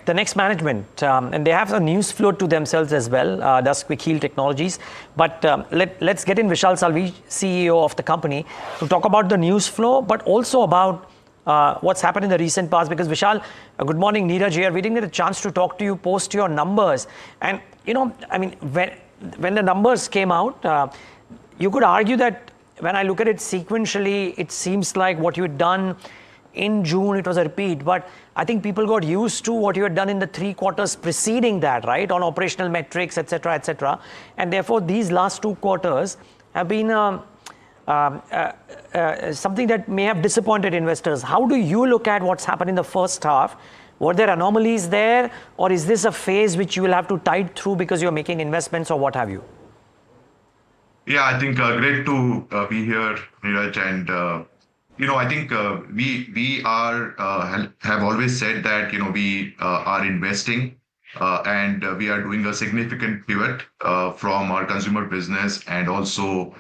the next management, and they have a news flow to themselves as well. That's Quick Heal Technologies. But let's get in Vishal Salvi, CEO of the company, to talk about the news flow, but also about what's happened in the recent past. Because Vishal, good morning, Neeraj here. We didn't get a chance to talk to you post your numbers, and when the numbers came out, you could argue that when I look at it sequentially, it seems like what you had done in June, it was a repeat. But I think people got used to what you had done in the 3 quarters preceding that, right, on operational metrics, etc., etc. And therefore, these last 2 quarters have been something that may have disappointed investors. How do you look at what's happened in the first half? Were there anomalies there, or is this a phase which you will have to tide through because you're making investments or what have you? Yeah, I think great to be here, Neeraj. And I think we are have always said that we are investing and we are doing a significant pivot from our consumer business and also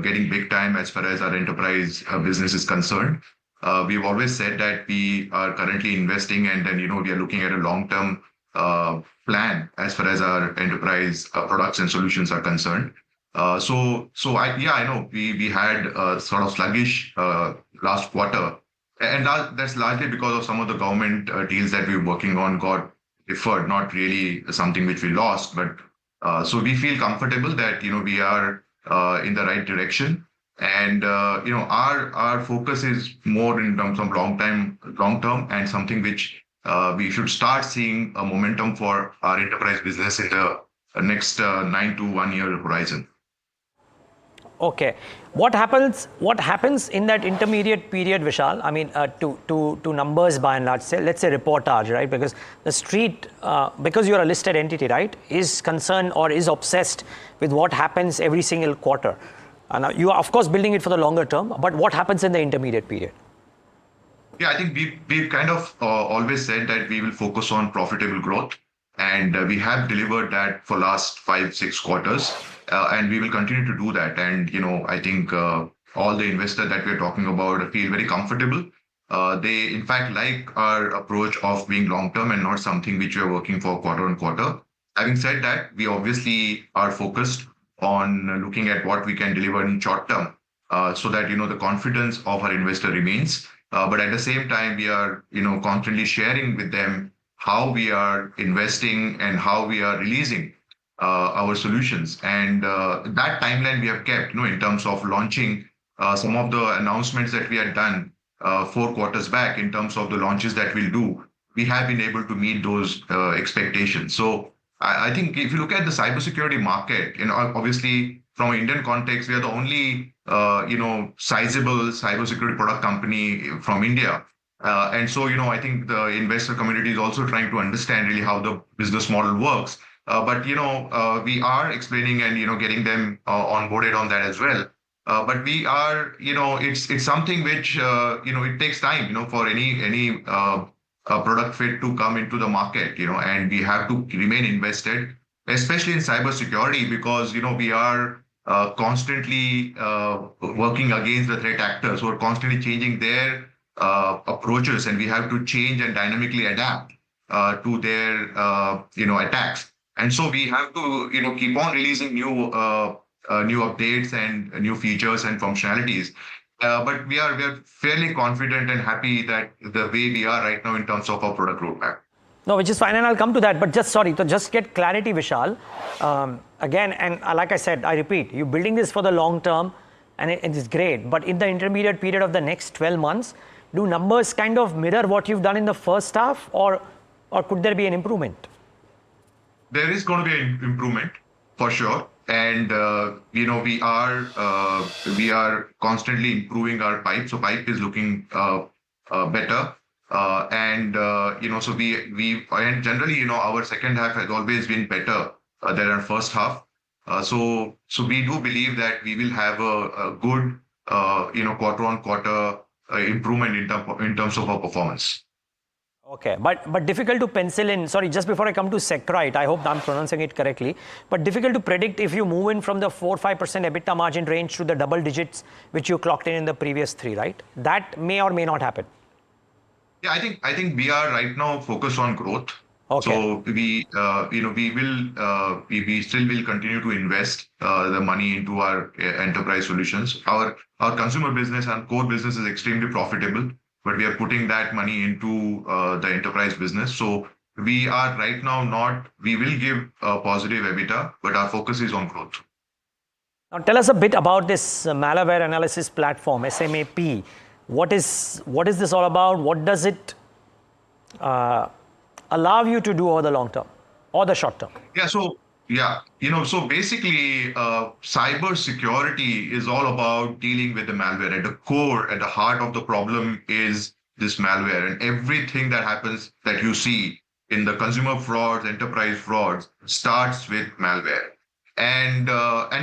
getting big time as far as our enterprise business is concerned. We've always said that we are currently investing, and then we are looking at a long-term plan as far as our enterprise products and solutions are concerned. I know we had a sort of sluggish last quarter, and that's largely because of some of the government deals that we were working on got deferred, not really something which we lost, but so we feel comfortable that we are in the right direction, and our focus is more in terms of long term, and something which we should start seeing a momentum for our enterprise business in the next 9 to 1 year horizon. Okay, what happens in that intermediate period, Vishal? I mean, to numbers by and large, let's say reportage, right? Because the street, because you're a listed entity, right, is concerned or is obsessed with what happens every single quarter. And you are, of course, building it for the longer term, but what happens in the intermediate period? Yeah, I think we've kind of always said that we will focus on profitable growth, and we have delivered that for last 5-6 quarters. And we will continue to do that. And, I think all the investors that we're talking about feel very comfortable. They, in fact, like our approach of being long-term and not something which we're working for quarter on quarter. Having said that, we obviously are focused on looking at what we can deliver in short term so that, the confidence of our investor remains. But at the same time, we are, constantly sharing with them how we are investing and how we are releasing our solutions, and that timeline we have kept, in terms of launching some of the announcements that we had done 4 quarters back in terms of the launches that we'll do. We have been able to meet those expectations. So I think if you look at the cybersecurity market, obviously from an Indian context, we are the only sizable cybersecurity product company from India. And so, I think the investor community is also trying to understand really how the business model works. But we are explaining and getting them onboarded on that as well. But we are, it's something which it takes time, for any product fit to come into the market, and we have to remain invested, especially in cybersecurity, because we are constantly working against the threat actors who are constantly changing their approaches, and we have to change and dynamically adapt to their attacks. And so we have to keep on releasing new updates and new features and functionalities. But we are fairly confident and happy that the way we are right now in terms of our product roadmap. No, which is fine, and I'll come to that. But to just get clarity, Vishal, again, and like I said, I repeat, you're building this for the long term, and it is great. But in the intermediate period of the next 12 months, do numbers kind of mirror what you've done in the first half, or could there be an improvement? There is going to be an improvement for sure, and we are constantly improving our pipe. So pipe is looking better, and so we and generally our second half has always been better than our first half. So we do believe that we will have a good quarter on quarter improvement in terms of our performance. Okay, but difficult to pencil in. Sorry, just before I come to Seqrite, I hope I'm pronouncing it correctly. But difficult to predict if you move in from the 4-5% EBITDA margin range to the double digits which you clocked in the previous 3, right? That may or may not happen. Yeah, I think we are right now focused on growth, Okay. So we still will continue to invest the money into our enterprise solutions. Our consumer business and core business is extremely profitable, but we are putting that money into the enterprise business. So we are right now not. We will give a positive EBITDA, but our focus is on growth. Now tell us a bit about this malware analysis platform, SMAP. What is this all about? What does it allow you to do over the long term or the short term? Yeah, so so basically, cyber security is all about dealing with the malware. At the core, at the heart of the problem is this malware, and everything that happens that you see in the consumer frauds, enterprise frauds, starts with malware. And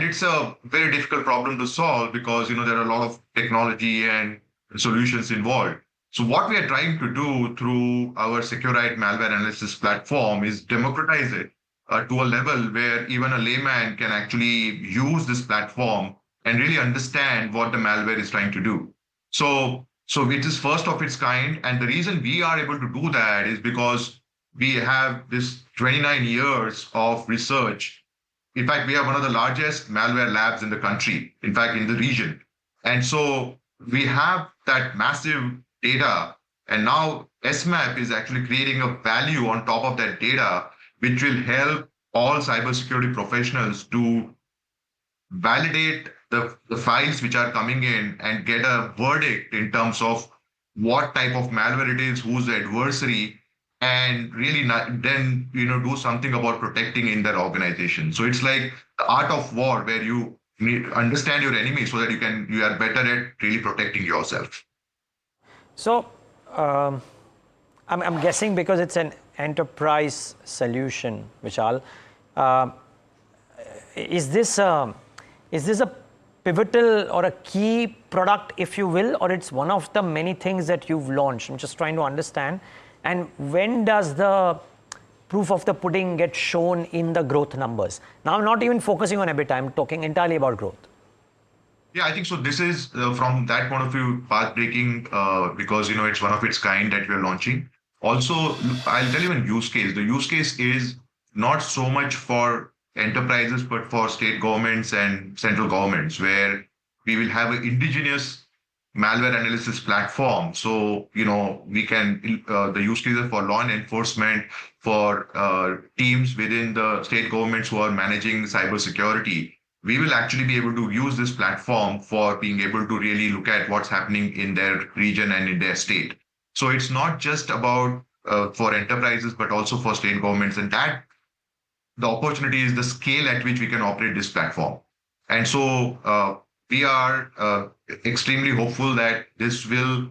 it's a very difficult problem to solve because there are a lot of technology and solutions involved. So what we are trying to do through our Securite malware analysis platform is democratize it to a level where even a layman can actually use this platform and really understand what the malware is trying to do. So it is first of its kind, and the reason we are able to do that is because we have this 29 years of research. In fact, we have one of the largest malware labs in the country, in fact, in the region. And so we have that massive data. And now SMAP is actually creating a value on top of that data, which will help all cybersecurity professionals to validate the files which are coming in and get a verdict in terms of what type of malware it is, who's the adversary, and really then do something about protecting in that organization. So it's like the art of war where you understand your enemy so that you are better at really protecting yourself. So I'm guessing because it's an enterprise solution, Vishal, is this a pivotal or a key product, if you will, or it's one of the many things that you've launched? I'm just trying to understand. And when does the proof of the pudding get shown in the growth numbers? Now, I'm not even focusing on EBITDA. I'm talking entirely about growth. Yeah, I think so. This is from that point of view, path-breaking because it's one of its kind that we're launching. Also, I'll tell you one use case. The use case is not so much for enterprises, but for state governments and central governments, where we will have an indigenous malware analysis platform. So we can the use cases for law enforcement, for teams within the state governments who are managing cybersecurity. We will actually be able to use this platform for being able to really look at what's happening in their region and in their state. So it's not just about for enterprises, but also for state governments. And that the opportunity is the scale at which we can operate this platform. And so we are extremely hopeful that this will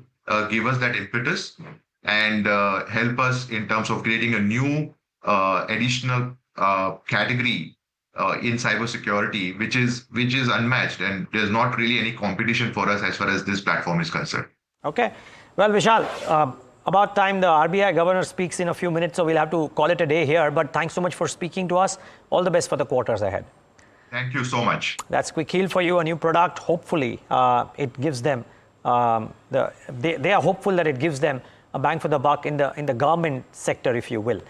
give us that impetus and help us in terms of creating a new additional category in cybersecurity, which is unmatched, and there's not really any competition for us as far as this platform is concerned. Okay. Well, Vishal, about time the RBI governor speaks in a few minutes, so we'll have to call it a day here. But thanks so much for speaking to us. All the best for the quarters ahead. Thank you so much. That's Quick Heal for you, a new product. Hopefully, it gives them they are hopeful that it gives them a bang for the buck in the government sector, if you will. Okay.